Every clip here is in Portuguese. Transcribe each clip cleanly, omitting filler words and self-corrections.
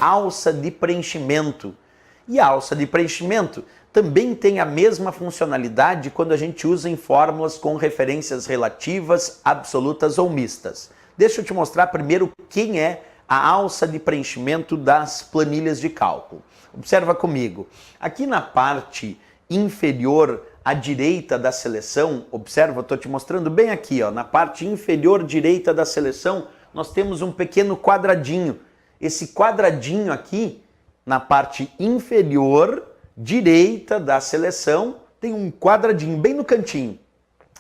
alça de preenchimento. E a alça de preenchimento também tem a mesma funcionalidade quando a gente usa em fórmulas com referências relativas, absolutas ou mistas. Deixa eu te mostrar primeiro quem é a alça de preenchimento das planilhas de cálculo. Observa comigo. Aqui na parte inferior à direita da seleção, observa, eu estou te mostrando bem aqui, ó, na parte inferior direita da seleção, nós temos um pequeno quadradinho. Esse quadradinho aqui, na parte inferior direita da seleção, tem um quadradinho bem no cantinho.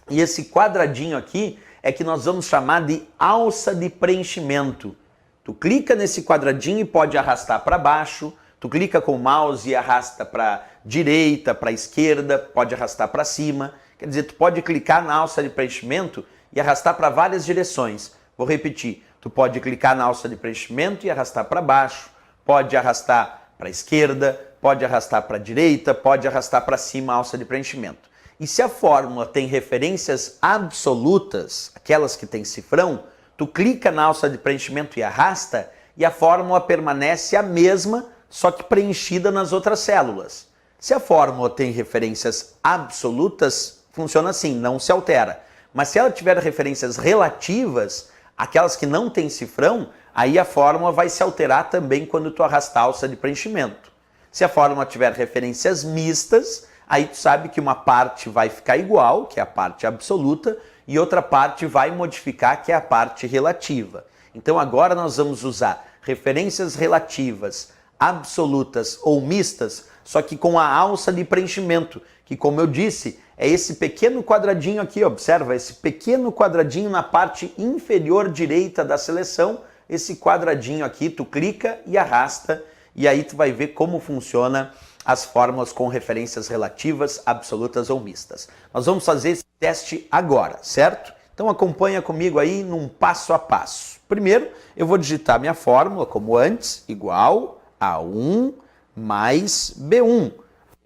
E esse quadradinho aqui é que nós vamos chamar de alça de preenchimento. Tu clica nesse quadradinho e pode arrastar para baixo, tu clica com o mouse e arrasta para direita, para esquerda, pode arrastar para cima. Quer dizer, tu pode clicar na alça de preenchimento e arrastar para várias direções. Vou repetir, tu pode clicar na alça de preenchimento e arrastar para baixo, pode arrastar para a esquerda, pode arrastar para a direita, pode arrastar para cima a alça de preenchimento. E se a fórmula tem referências absolutas, aquelas que tem cifrão, tu clica na alça de preenchimento e arrasta, e a fórmula permanece a mesma, só que preenchida nas outras células. Se a fórmula tem referências absolutas, funciona assim, não se altera. Mas se ela tiver referências relativas, aquelas que não têm cifrão, aí a fórmula vai se alterar também quando tu arrastar a alça de preenchimento. Se a fórmula tiver referências mistas, aí tu sabe que uma parte vai ficar igual, que é a parte absoluta, e outra parte vai modificar, que é a parte relativa. Então agora nós vamos usar referências relativas, absolutas ou mistas, só que com a alça de preenchimento, que, como eu disse, é esse pequeno quadradinho aqui, observa, esse pequeno quadradinho na parte inferior direita da seleção, esse quadradinho aqui, tu clica e arrasta, e aí tu vai ver como funciona as fórmulas com referências relativas, absolutas ou mistas. Nós vamos fazer esse teste agora, certo? Então acompanha comigo aí num passo a passo. Primeiro, eu vou digitar minha fórmula, como antes, igual a 1 mais B1.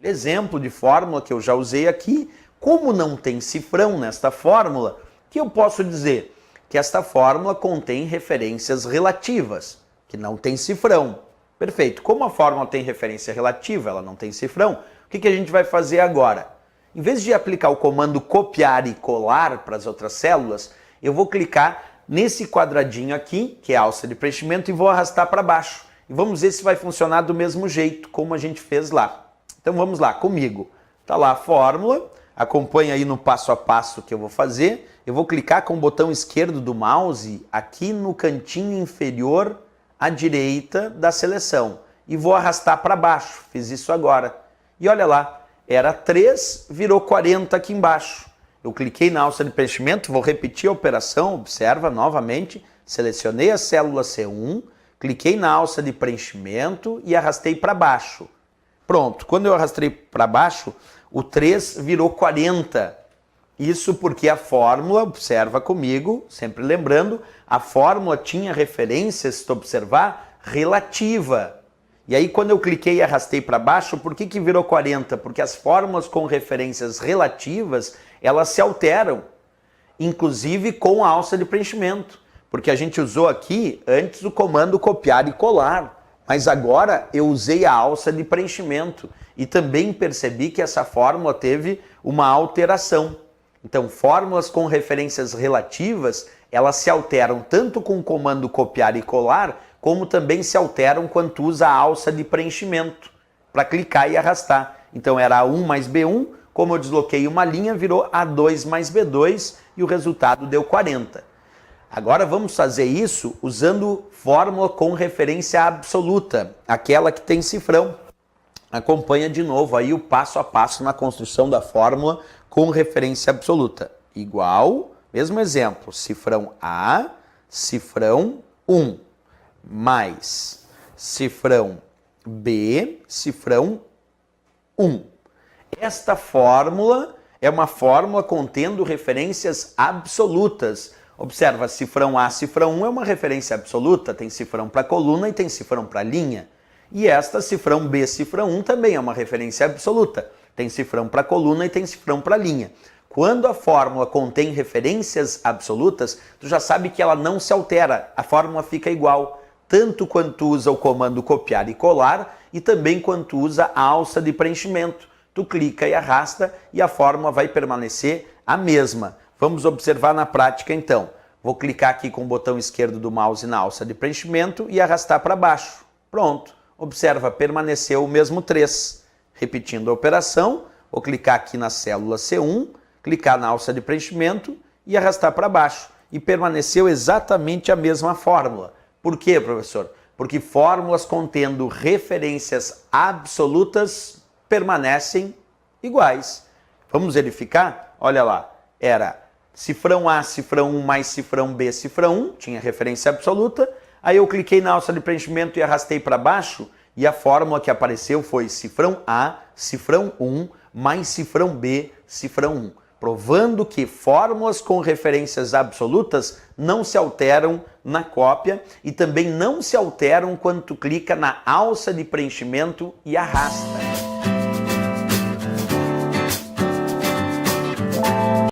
Exemplo de fórmula que eu já usei aqui. Como não tem cifrão nesta fórmula, que eu posso dizer que esta fórmula contém referências relativas, que não tem cifrão. Perfeito. Como a fórmula tem referência relativa, ela não tem cifrão, o que a gente vai fazer agora? Em vez de aplicar o comando copiar e colar para as outras células, eu vou clicar nesse quadradinho aqui, que é a alça de preenchimento, e vou arrastar para baixo. E vamos ver se vai funcionar do mesmo jeito, como a gente fez lá. Então vamos lá, comigo. Está lá a fórmula, acompanha aí no passo a passo que eu vou fazer. Eu vou clicar com o botão esquerdo do mouse aqui no cantinho inferior à direita da seleção. E vou arrastar para baixo, fiz isso agora. E olha lá, era 3, virou 40 aqui embaixo. Eu cliquei na alça de preenchimento, vou repetir a operação, observa novamente, selecionei a célula C1, cliquei na alça de preenchimento e arrastei para baixo. Pronto, quando eu arrastei para baixo, o 3 virou 40. Isso porque a fórmula, observa comigo, sempre lembrando, a fórmula tinha referências, se tu observar, relativa. E aí quando eu cliquei e arrastei para baixo, por que virou 40? Porque as fórmulas com referências relativas, elas se alteram, inclusive com a alça de preenchimento. Porque a gente usou aqui antes o comando copiar e colar, mas agora eu usei a alça de preenchimento e também percebi que essa fórmula teve uma alteração. Então, fórmulas com referências relativas, elas se alteram tanto com o comando copiar e colar, como também se alteram quando tu usa a alça de preenchimento para clicar e arrastar. Então era A1 mais B1, como eu desloquei uma linha, virou A2 mais B2 e o resultado deu 40. Agora vamos fazer isso usando fórmula com referência absoluta, aquela que tem cifrão. Acompanha de novo aí o passo a passo na construção da fórmula com referência absoluta. Igual, mesmo exemplo, cifrão A, cifrão 1, mais cifrão B, cifrão 1. Esta fórmula é uma fórmula contendo referências absolutas. Observa, cifrão A, cifrão 1 é uma referência absoluta, tem cifrão para coluna e tem cifrão para linha. E esta cifrão B, cifrão 1 também é uma referência absoluta, tem cifrão para coluna e tem cifrão para linha. Quando a fórmula contém referências absolutas, tu já sabe que ela não se altera, a fórmula fica igual. tanto quando tu usa o comando copiar e colar e também quando tu usa a alça de preenchimento. Tu clica e arrasta e a fórmula vai permanecer a mesma. Vamos observar na prática então. Vou clicar aqui com o botão esquerdo do mouse na alça de preenchimento e arrastar para baixo. Pronto. Observa, permaneceu o mesmo 3. Repetindo a operação, vou clicar aqui na célula C1, clicar na alça de preenchimento e arrastar para baixo. E permaneceu exatamente a mesma fórmula. Por quê, professor? Porque fórmulas contendo referências absolutas permanecem iguais. Vamos verificar? Olha lá, era cifrão A, cifrão 1 mais cifrão B, cifrão 1, tinha referência absoluta. Aí eu cliquei na alça de preenchimento e arrastei para baixo e a fórmula que apareceu foi cifrão A, cifrão 1 mais cifrão B, cifrão 1. Provando que fórmulas com referências absolutas não se alteram na cópia e também não se alteram quando tu clica na alça de preenchimento e arrasta.